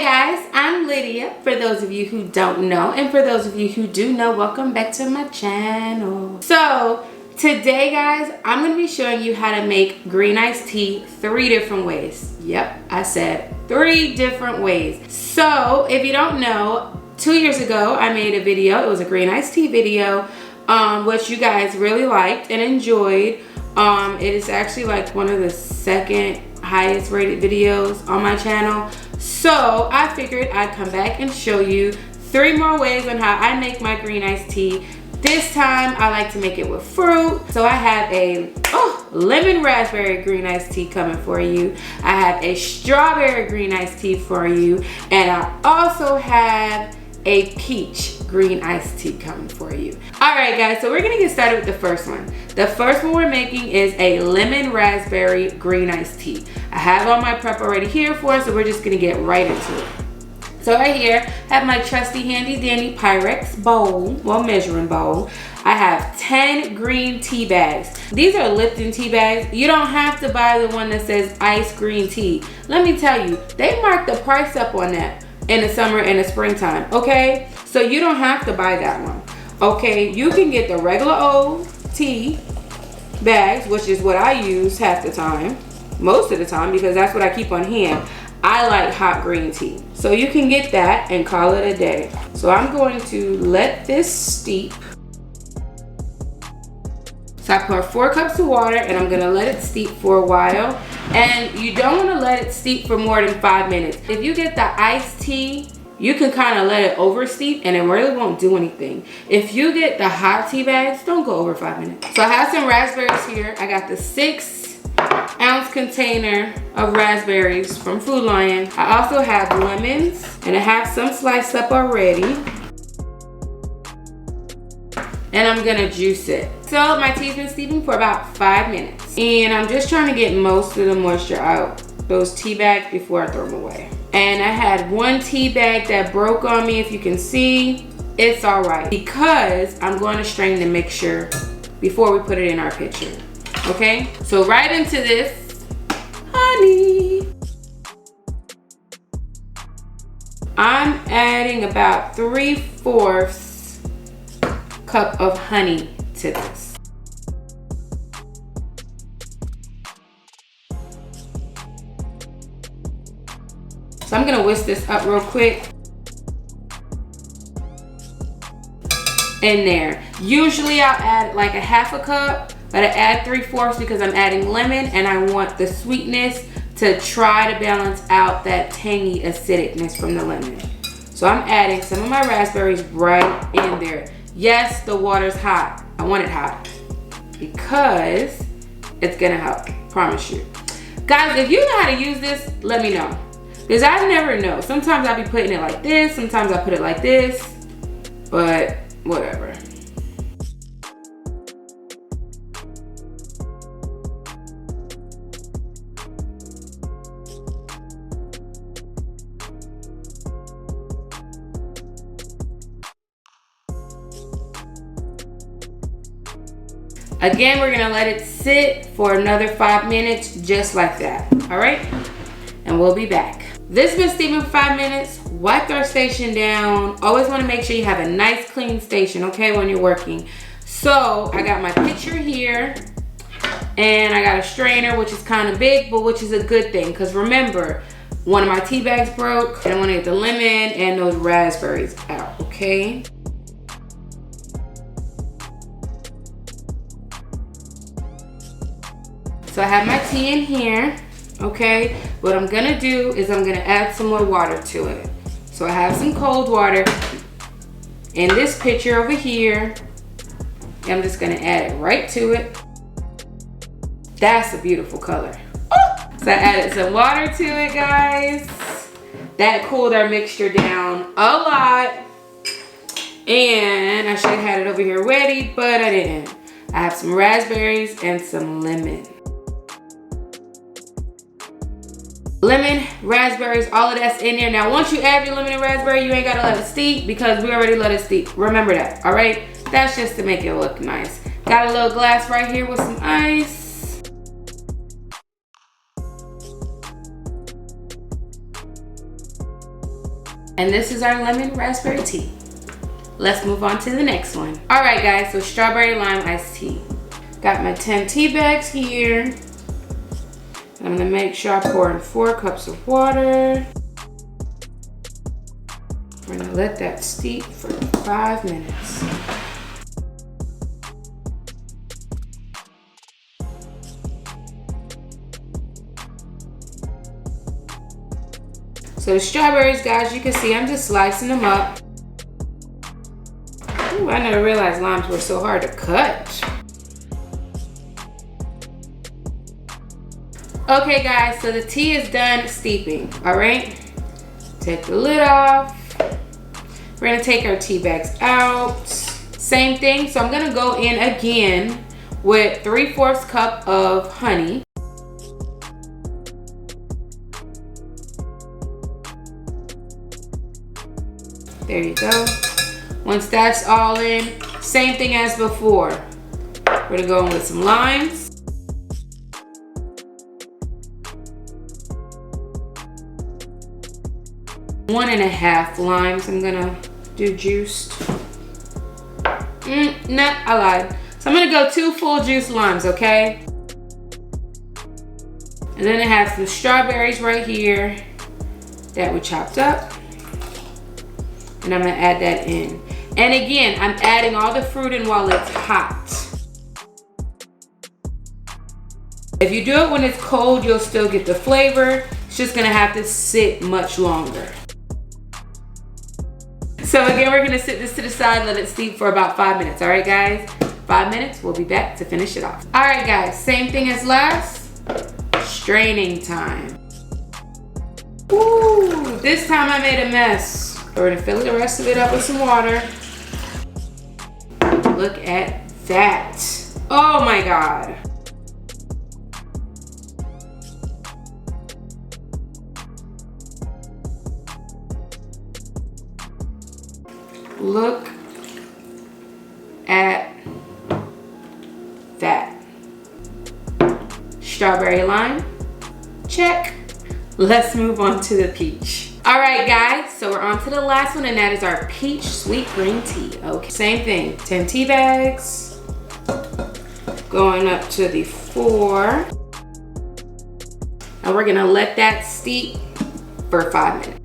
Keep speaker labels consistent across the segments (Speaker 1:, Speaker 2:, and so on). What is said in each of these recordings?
Speaker 1: guys, I'm Lydia, for those of you who don't know, and for those of you who do know, welcome back to my channel. So today guys, I'm going to be showing you how to make green iced tea 3 different ways. Yep, I said 3 different ways. So if you don't know, 2 years ago I made a video. It was a green iced tea video, which you guys really liked and enjoyed. It is actually like one of the second highest rated videos on my channel. So I figured I'd come back and show you 3 more ways on how I make my green iced tea. This time I like to make it with fruit. So I have a lemon raspberry green iced tea coming for you. I have a strawberry green iced tea for you. And I also have a peach green iced tea coming for you. All right guys, so we're gonna get started with the first one. The first one we're making is a lemon raspberry green iced tea. I have all my prep already here for us, so we're just gonna get right into it. So right here, I have my trusty handy dandy Pyrex bowl, well, measuring bowl. I have 10 green tea bags. These are Lipton tea bags. You don't have to buy the one that says iced green tea. Let me tell you, they mark the price up on that in the summer and the springtime, okay? So you don't have to buy that one, okay? You can get the regular old tea bags, which is what I use half the time, most of the time, because that's what I keep on hand. I like hot green tea. So you can get that and call it a day. So I'm going to let this steep. So I pour 4 cups of water and I'm gonna let it steep for a while. And you don't wanna let it steep for more than 5 minutes. If you get the iced tea, you can kind of let it over steep and it really won't do anything. If you get the hot tea bags, don't go over 5 minutes. So I have some raspberries here. I got the 6-ounce container of raspberries from Food Lion. I also have lemons and I have some sliced up already. And I'm gonna juice it. So my tea's been steeping for about 5 minutes. And I'm just trying to get most of the moisture out those tea bags before I throw them away. And I had 1 tea bag that broke on me, if you can see. It's all right, because I'm going to strain the mixture before we put it in our pitcher. Okay, so right into this honey. I'm adding about 3/4 cup of honey to this. So I'm gonna whisk this up real quick. In there. Usually I'll add like a 1/2 cup, but I add 3/4 because I'm adding lemon and I want the sweetness to try to balance out that tangy acidicness from the lemon. So I'm adding some of my raspberries right in there. Yes, the water's hot. I want it hot because it's gonna help, promise you. Guys, if you know how to use this, let me know. Because I never know. Sometimes I'll be putting it like this, sometimes I put it like this, but whatever. Again, we're gonna let it sit for another 5 minutes, just like that, all right? And we'll be back. This has been steeping for 5 minutes. Wipe our station down. Always wanna make sure you have a nice clean station, okay, when you're working. So I got my pitcher here and I got a strainer, which is kind of big, but which is a good thing, because remember, one of my tea bags broke and I wanna get the lemon and those raspberries out, okay? So I have my tea in here, okay? What I'm gonna do is I'm gonna add some more water to it. So I have some cold water in this pitcher over here. I'm just gonna add it right to it. That's a beautiful color. So I added some water to it, guys. That cooled our mixture down a lot. And I should have had it over here ready, but I didn't. I have some raspberries and some lemon. Lemon, raspberries, all of that's in there. Now, once you add your lemon and raspberry, you ain't gotta let it steep because we already let it steep. Remember that, all right? That's just to make it look nice. Got a little glass right here with some ice. And this is our lemon raspberry tea. Let's move on to the next one. All right guys, so strawberry lime iced tea. Got my 10 tea bags here. I'm gonna make sure I pour in 4 cups of water. We're gonna let that steep for 5 minutes. So the strawberries, guys, you can see I'm just slicing them up. Ooh, I never realized limes were so hard to cut. Okay guys, so the tea is done steeping, all right? Take the lid off. We're gonna take our tea bags out. Same thing, so I'm gonna go in again with 3/4 cup of honey. There you go. Once that's all in, same thing as before. We're gonna go in with some limes. One and a half limes I'm gonna do juiced. Nah, I lied. So I'm gonna go 2 full juice limes, okay? And then I have some strawberries right here that we chopped up. And I'm gonna add that in. And again, I'm adding all the fruit in while it's hot. If you do it when it's cold, you'll still get the flavor. It's just gonna have to sit much longer. So again, we're gonna sit this to the side, let it steep for about 5 minutes. All right, guys? 5 minutes, we'll be back to finish it off. All right, guys, same thing as last. Straining time. Ooh, this time I made a mess. We're gonna fill the rest of it up with some water. Look at that. Oh my God. Look at that. Strawberry lime, check. Let's move on to the peach. All right, guys, so we're on to the last one, and that is our peach sweet green tea. Okay, same thing, 10 tea bags. Going up to the 4. And we're gonna let that steep for 5 minutes.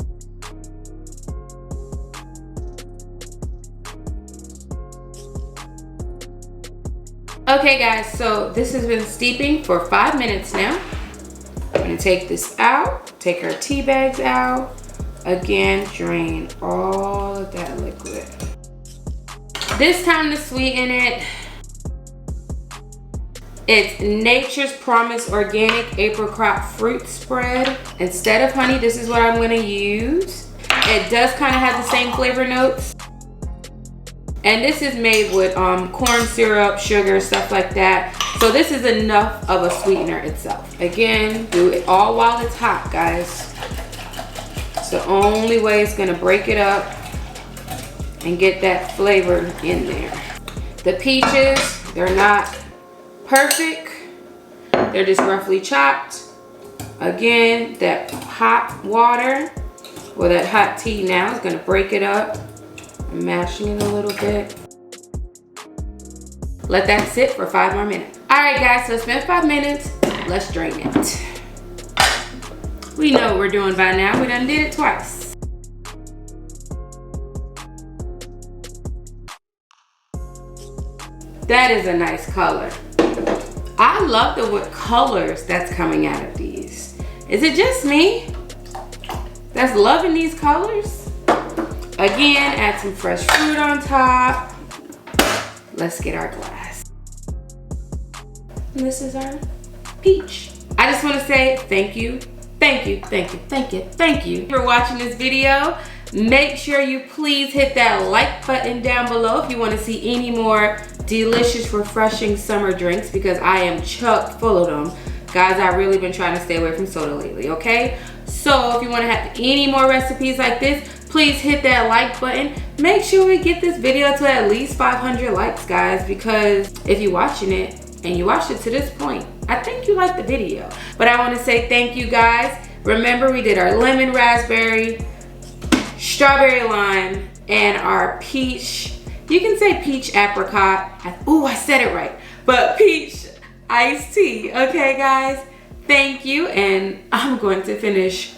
Speaker 1: Okay guys, so this has been steeping for 5 minutes now. I'm gonna take this out, take our tea bags out. Again, drain all of that liquid. This time to sweeten it, it's Nature's Promise Organic Apricot Fruit Spread. Instead of honey, this is what I'm gonna use. It does kind of have the same flavor notes. And this is made with corn syrup, sugar, stuff like that. So this is enough of a sweetener itself. Again, do it all while it's hot, guys. It's the only way it's gonna break it up and get that flavor in there. The peaches, they're not perfect. They're just roughly chopped. Again, that hot water or that hot tea now is gonna break it up. I'm mashing it a little bit. Let that sit for 5 more minutes. All right, guys, so it's been 5 minutes. Let's drain it. We know what we're doing by now. We done did it twice. That is a nice color. I love the colors that's coming out of these. Is it just me that's loving these colors? Again, add some fresh fruit on top. Let's get our glass. And this is our peach. I just want to say thank you, thank you, thank you, thank you, thank you for watching this video. Make sure you please hit that like button down below if you want to see any more delicious, refreshing summer drinks, because I am chock full of them. Guys, I've really been trying to stay away from soda lately, okay? So if you want to have any more recipes like this, please hit that like button. Make sure we get this video to at least 500 likes, guys, because if you're watching it and you watched it to this point, I think you liked the video. But I want to say thank you, guys. Remember, we did our lemon raspberry strawberry lime and our peach, you can say peach apricot. I said it right. But peach iced tea, okay guys? Thank you, and I'm going to finish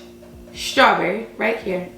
Speaker 1: strawberry right here.